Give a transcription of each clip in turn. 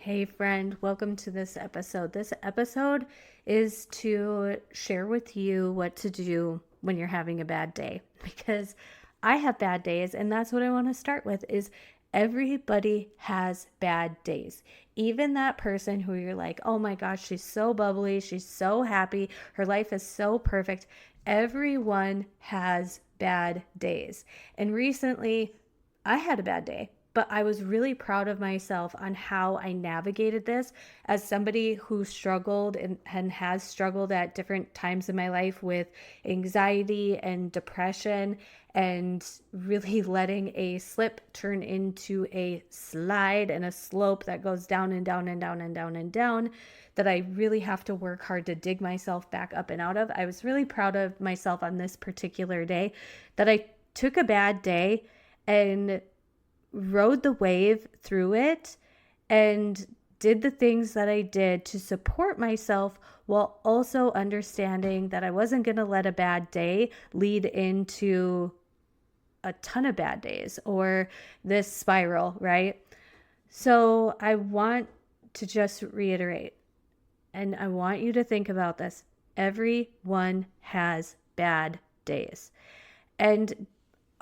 Hey friend, welcome to this episode. This episode is to share with you what to do when you're having a bad day because I have bad days, and that's what I want to start with is everybody has bad days. Even that person who you're like, "Oh my gosh, she's so bubbly, she's so happy, her life is so perfect." Everyone has bad days. And recently I had a bad day, but I was really proud of myself on how I navigated this as somebody who struggled and has struggled at different times in my life with anxiety and depression, and really letting a slip turn into a slide and a slope that goes down and down and down and down and down that I really have to work hard to dig myself back up and out of. I was really proud of myself on this particular day that I took a bad day and rode the wave through it and did the things that I did to support myself while also understanding that I wasn't going to let a bad day lead into a ton of bad days or this spiral, right? So I want to just reiterate, and I want you to think about this. Everyone has bad days. And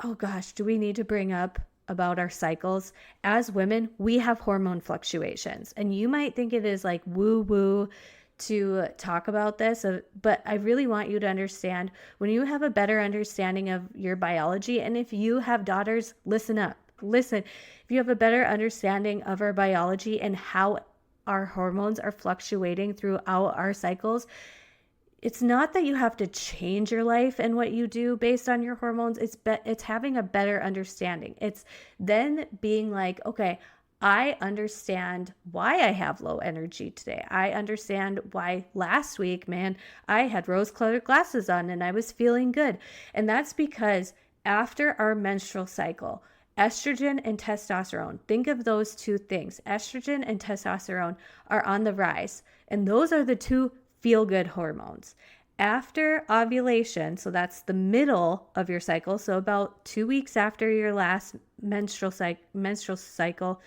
oh gosh, do we need to bring up about our cycles? As women, we have hormone fluctuations. And you might think it is like woo woo to talk about this, but I really want you to understand when you have a better understanding of your biology. And if you have daughters, listen up. Listen, if you have a better understanding of our biology and how our hormones are fluctuating throughout our cycles, it's not that you have to change your life and what you do based on your hormones. It's having a better understanding. It's then being like, okay, I understand why I have low energy today. I understand why last week, man, I had rose-colored glasses on and I was feeling good. And that's because after our menstrual cycle, estrogen and testosterone, think of those two things. Estrogen and testosterone are on the rise. And those are the two feel-good hormones. After ovulation, so that's the middle of your cycle, so about 2 weeks after your last menstrual cycle,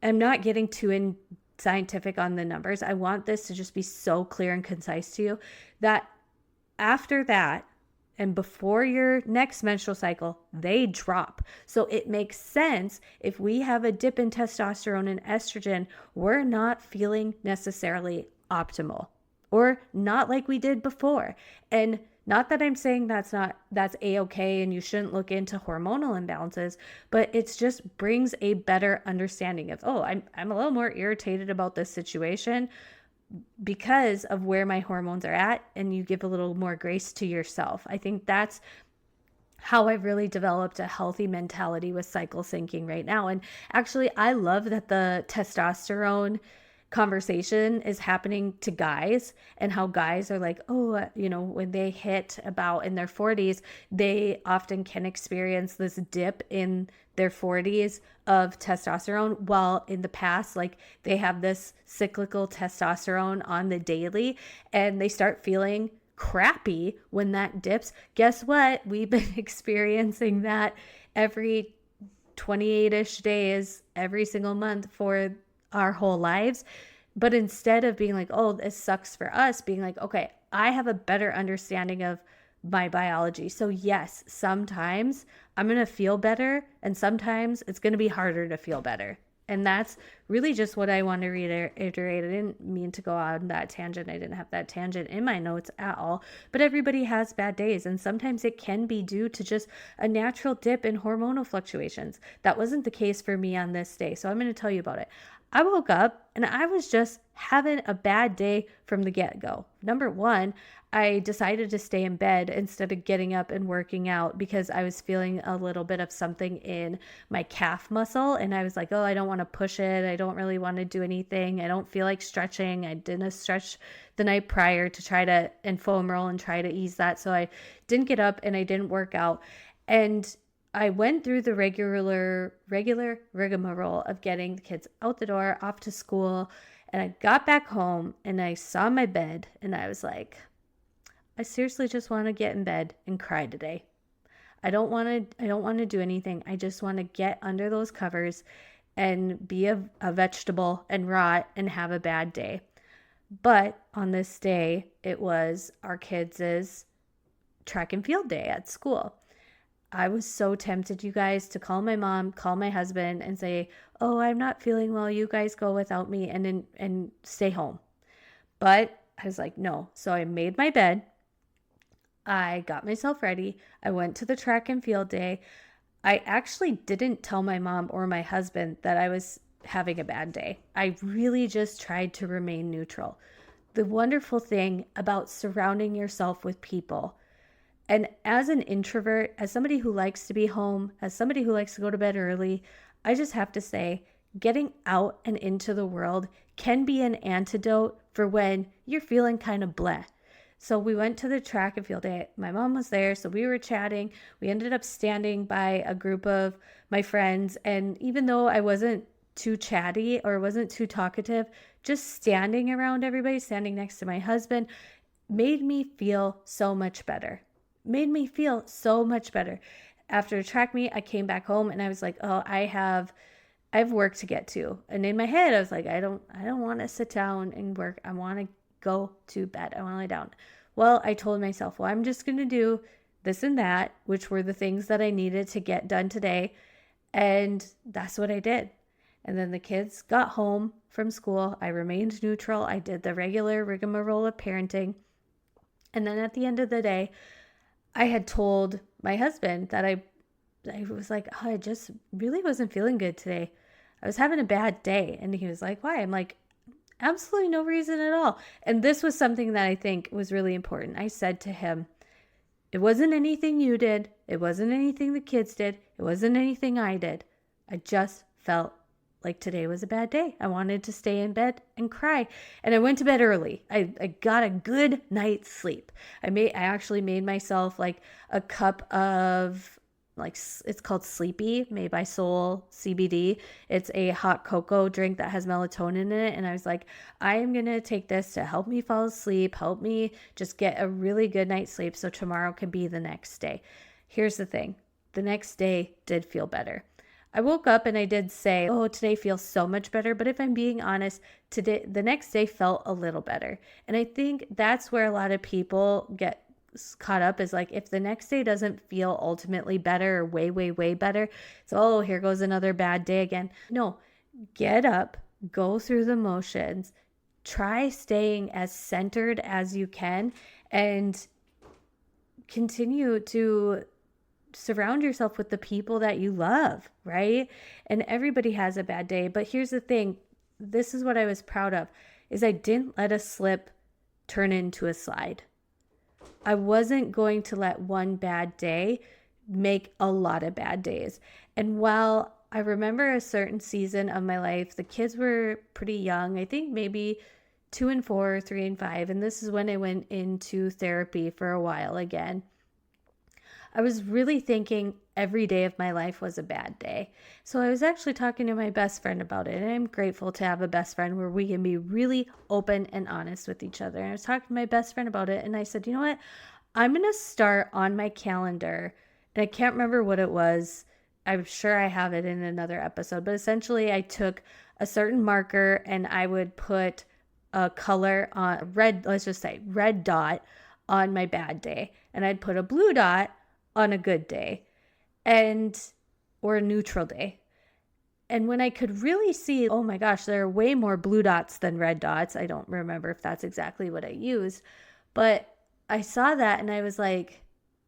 I'm not getting too scientific on the numbers. I want this to just be so clear and concise to you that after that, and before your next menstrual cycle, they drop. So it makes sense if we have a dip in testosterone and estrogen, we're not feeling necessarily optimal or not like we did before. And not that I'm saying that's a-okay and you shouldn't look into hormonal imbalances, but it's just brings a better understanding of, oh, I'm a little more irritated about this situation because of where my hormones are at, and you give a little more grace to yourself. I think that's how I've really developed a healthy mentality with cycle syncing right now. And actually, I love that the testosterone conversation is happening to guys, and how guys are like, oh, when they hit about in their 40s, they often can experience this dip in their 40s of testosterone, while in the past, like, they have this cyclical testosterone on the daily and they start feeling crappy when that dips. Guess what? We've been experiencing that every 28-ish days every single month for our whole lives. But instead of being like, oh, this sucks for us, being like, okay, I have a better understanding of my biology. So yes, sometimes I'm going to feel better and sometimes it's going to be harder to feel better. And that's really just what I want to reiterate. I didn't mean to go on that tangent. I didn't have that tangent in my notes at all. But everybody has bad days. And sometimes it can be due to just a natural dip in hormonal fluctuations. That wasn't the case for me on this day. So I'm going to tell you about it. I woke up and I was just having a bad day from the get-go. Number one, I decided to stay in bed instead of getting up and working out because I was feeling a little bit of something in my calf muscle. And I was like, oh, I don't want to push it. I don't really want to do anything. I don't feel like stretching. I didn't stretch the night prior to try to, and foam roll and try to ease that. So I didn't get up and I didn't work out. And I went through the regular rigmarole of getting the kids out the door, off to school. And I got back home and I saw my bed and I was like, I seriously just want to get in bed and cry today. I don't want to do anything. I just want to get under those covers and be a vegetable and rot and have a bad day. But on this day, it was our kids' track and field day at school. I was so tempted, you guys, to call my mom, call my husband, and say, "Oh, I'm not feeling well. You guys go without me and stay home." But I was like, "No." So I made my bed. I got myself ready. I went to the track and field day. I actually didn't tell my mom or my husband that I was having a bad day. I really just tried to remain neutral. The wonderful thing about surrounding yourself with people, and as an introvert, as somebody who likes to be home, as somebody who likes to go to bed early, I just have to say, getting out and into the world can be an antidote for when you're feeling kind of bleh. So we went to the track and field day. My mom was there, so we were chatting. We ended up standing by a group of my friends. And even though I wasn't too chatty or wasn't too talkative, just standing around everybody, standing next to my husband, made me feel so much better. Made me feel so much better. After track meet, I came back home and I was like, oh, I have work to get to. And in my head, I was like, I don't want to sit down and work. I want to go to bed. I want to lie down. Well, I told myself, well, I'm just going to do this and that, which were the things that I needed to get done today. And that's what I did. And then the kids got home from school. I remained neutral. I did the regular rigmarole of parenting. And then at the end of the day, I had told my husband that I was like, oh, I just really wasn't feeling good today. I was having a bad day. And he was like, why? I'm like, absolutely no reason at all. And this was something that I think was really important. I said to him, it wasn't anything you did. It wasn't anything the kids did. It wasn't anything I did. I just felt like today was a bad day. I wanted to stay in bed and cry. And I went to bed early. I got a good night's sleep. I actually made myself like a cup of, like, it's called Sleepy, made by Soul CBD. It's a hot cocoa drink that has melatonin in it. And I was like, I am going to take this to help me fall asleep, help me just get a really good night's sleep so tomorrow can be the next day. Here's the thing. The next day did feel better. I woke up and I did say, oh, today feels so much better. But if I'm being honest, the next day felt a little better. And I think that's where a lot of people get caught up, is like, if the next day doesn't feel ultimately better or way, way, way better, so, oh, here goes another bad day again. No, get up, go through the motions, try staying as centered as you can, and continue to surround yourself with the people that you love, right? And everybody has a bad day. But here's the thing. This is what I was proud of, is I didn't let a slip turn into a slide. I wasn't going to let one bad day make a lot of bad days. And while I remember a certain season of my life, the kids were pretty young, I think maybe 2 and 4, 3 and 5. And this is when I went into therapy for a while again. I was really thinking every day of my life was a bad day. So I was actually talking to my best friend about it. And I'm grateful to have a best friend where we can be really open and honest with each other. And I was talking to my best friend about it. And I said, you know what? I'm going to start on my calendar. And I can't remember what it was. I'm sure I have it in another episode. But essentially, I took a certain marker and I would put a color on red, let's just say red dot on my bad day. And I'd put a blue dot on a good day, or a neutral day. And when I could really see, oh my gosh, there are way more blue dots than red dots. I don't remember if that's exactly what I used, but I saw that and I was like,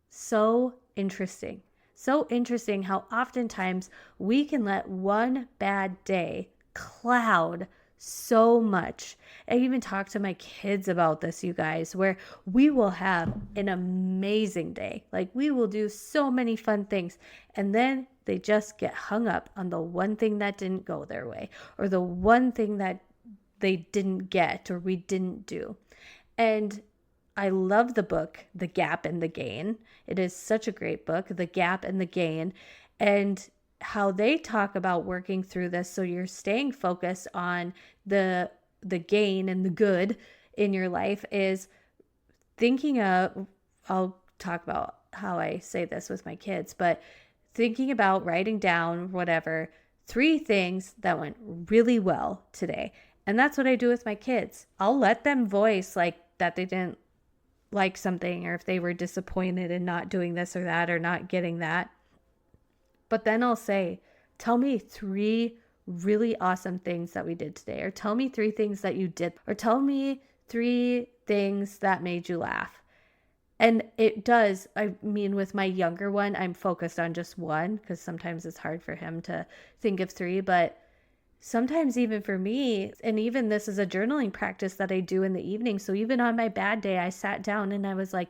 so interesting. So interesting how oftentimes we can let one bad day cloud so much. I even talked to my kids about this, you guys, where we will have an amazing day. Like, we will do so many fun things. And then they just get hung up on the one thing that didn't go their way, or the one thing that they didn't get or we didn't do. And I love the book, The Gap and the Gain. It is such a great book, The Gap and the Gain. And how they talk about working through this, so you're staying focused on the gain and the good in your life, is thinking of, I'll talk about how I say this with my kids, but thinking about writing down whatever 3 things that went really well today. And that's what I do with my kids. I'll let them voice like that they didn't like something, or if they were disappointed in not doing this or that or not getting that. But then I'll say, tell me 3 really awesome things that we did today, or tell me 3 things that you did, or tell me 3 things that made you laugh. And it does, I mean, with my younger one, I'm focused on just one because sometimes it's hard for him to think of 3, but sometimes even for me, and even this is a journaling practice that I do in the evening. So even on my bad day, I sat down and I was like,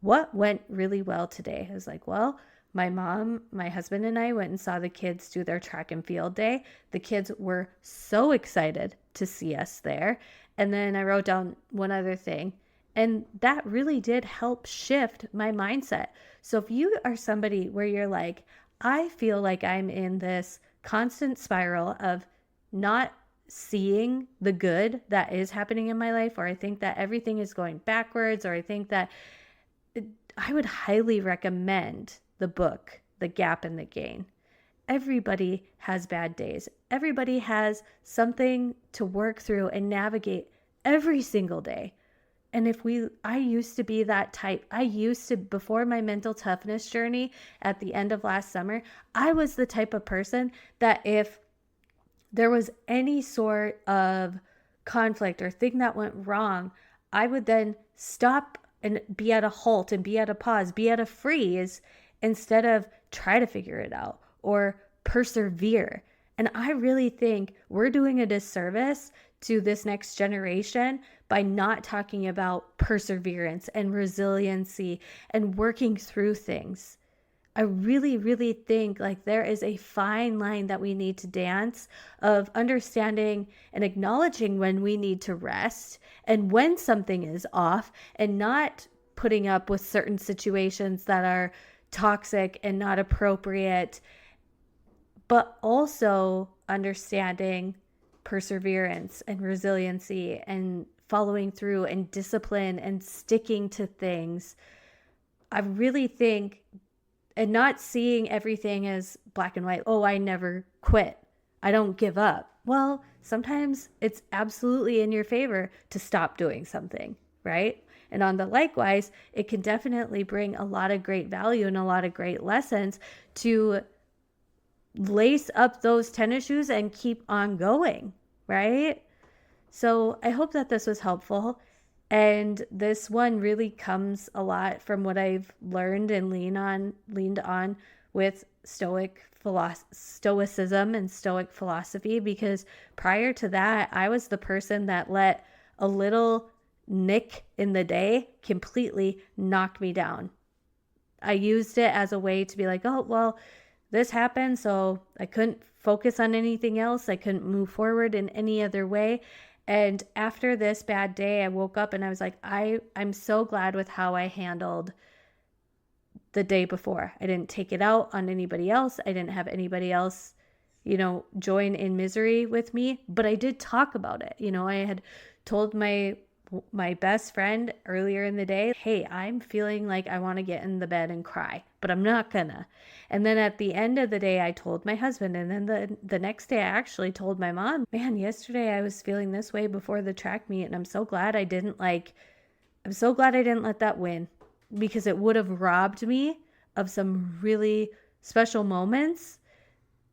what went really well today? I was like, well, my mom, my husband, and I went and saw the kids do their track and field day. The kids were so excited to see us there. And then I wrote down one other thing. And that really did help shift my mindset. So if you are somebody where you're like, I feel like I'm in this constant spiral of not seeing the good that is happening in my life, or I think that everything is going backwards, or I think that I would highly recommend the book, The Gap and the Gain. Everybody has bad days. Everybody has something to work through and navigate every single day. And I used to be that type. Before my mental toughness journey at the end of last summer, I was the type of person that if there was any sort of conflict or thing that went wrong, I would then stop and be at a halt and be at a pause, be at a freeze, instead of try to figure it out or persevere. And I really think we're doing a disservice to this next generation by not talking about perseverance and resiliency and working through things. I really, really think like there is a fine line that we need to dance of understanding and acknowledging when we need to rest and when something is off, and not putting up with certain situations that are toxic and not appropriate, but also understanding perseverance and resiliency and following through and discipline and sticking to things. I really think, and not seeing everything as black and white. Oh, I never quit. I don't give up. Well, sometimes it's absolutely in your favor to stop doing something, right? And on the likewise, it can definitely bring a lot of great value and a lot of great lessons to lace up those tennis shoes and keep on going, right? So I hope that this was helpful. And this one really comes a lot from what I've learned and leaned on with stoicism and stoic philosophy, because prior to that, I was the person that let a little nick in the day completely knock me down. I used it as a way to be like, oh, well, this happened, so I couldn't focus on anything else. I couldn't move forward in any other way. And after this bad day, I woke up and I was like, I'm so glad with how I handled the day before. I didn't take it out on anybody else. I didn't have anybody else, join in misery with me, but I did talk about it. I had told my best friend earlier in the day, hey, I'm feeling like I want to get in the bed and cry, but I'm not gonna. And then at the end of the day, I told my husband. And then the next day, I actually told my mom, man, yesterday I was feeling this way before the track meet. And I'm so glad I didn't let that win, because it would have robbed me of some really special moments.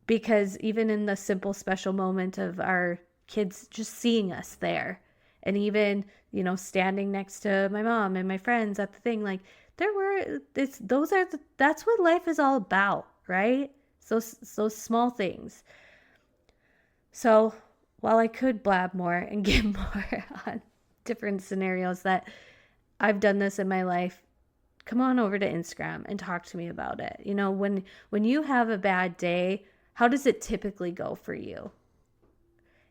Because even in the simple special moment of our kids just seeing us there, and even, standing next to my mom and my friends at the thing, like that's what life is all about, right? Those small things. So while I could blab more and get more on different scenarios that I've done this in my life, come on over to Instagram and talk to me about it. When you have a bad day, how does it typically go for you?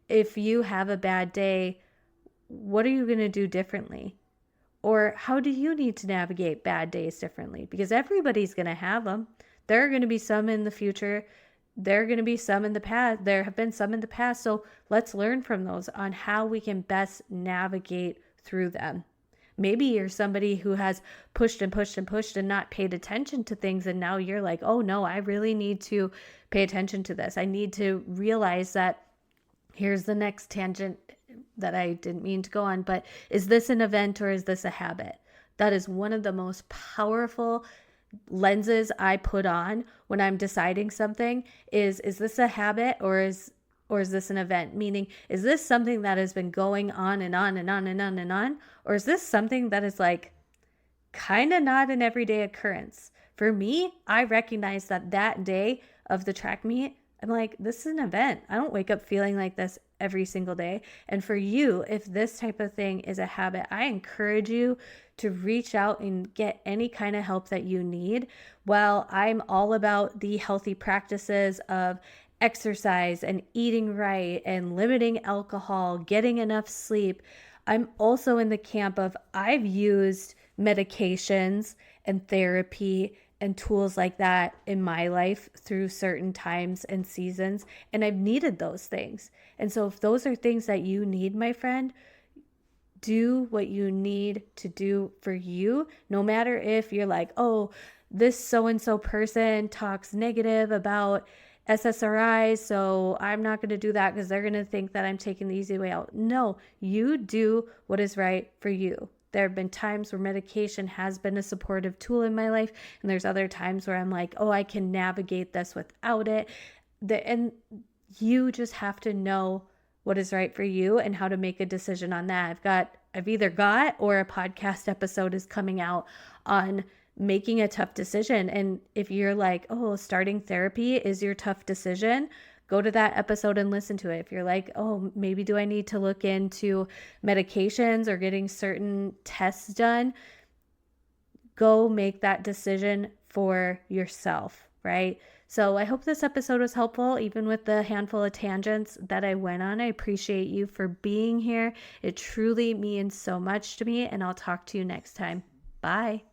If you have a bad day, what are you going to do differently? Or how do you need to navigate bad days differently? Because everybody's going to have them. There are going to be some in the future. There are going to be some in the past. There have been some in the past. So let's learn from those on how we can best navigate through them. Maybe you're somebody who has pushed and pushed and pushed and not paid attention to things. And now you're like, oh no, I really need to pay attention to this. I need to realize that here's the next tangent that I didn't mean to go on, but is this an event or is this a habit? That is one of the most powerful lenses I put on when I'm deciding something is this a habit or is this an event? Meaning, is this something that has been going on and on and on and on and on? Or is this something that is like kind of not an everyday occurrence? For me, I recognize that day of the track meet, I'm like, this is an event. I don't wake up feeling like this every single day. And for you, if this type of thing is a habit, I encourage you to reach out and get any kind of help that you need. While I'm all about the healthy practices of exercise and eating right and limiting alcohol, getting enough sleep, I'm also in the camp of I've used medications and therapy and tools like that in my life through certain times and seasons, and I've needed those things. And so if those are things that you need, my friend, do what you need to do for you, no matter if you're like, oh, this so-and-so person talks negative about SSRIs, so I'm not going to do that because they're going to think that I'm taking the easy way out. No, you do what is right for you. There have been times where medication has been a supportive tool in my life, and there's other times where I'm like, oh, I can navigate this without it. And you just have to know what is right for you and how to make a decision on that. I've either got or a podcast episode is coming out on making a tough decision. And if you're like, oh, starting therapy is your tough decision, go to that episode and listen to it. If you're like, oh, maybe do I need to look into medications or getting certain tests done, go make that decision for yourself, right? So I hope this episode was helpful, even with the handful of tangents that I went on. I appreciate you for being here. It truly means so much to me, and I'll talk to you next time. Bye.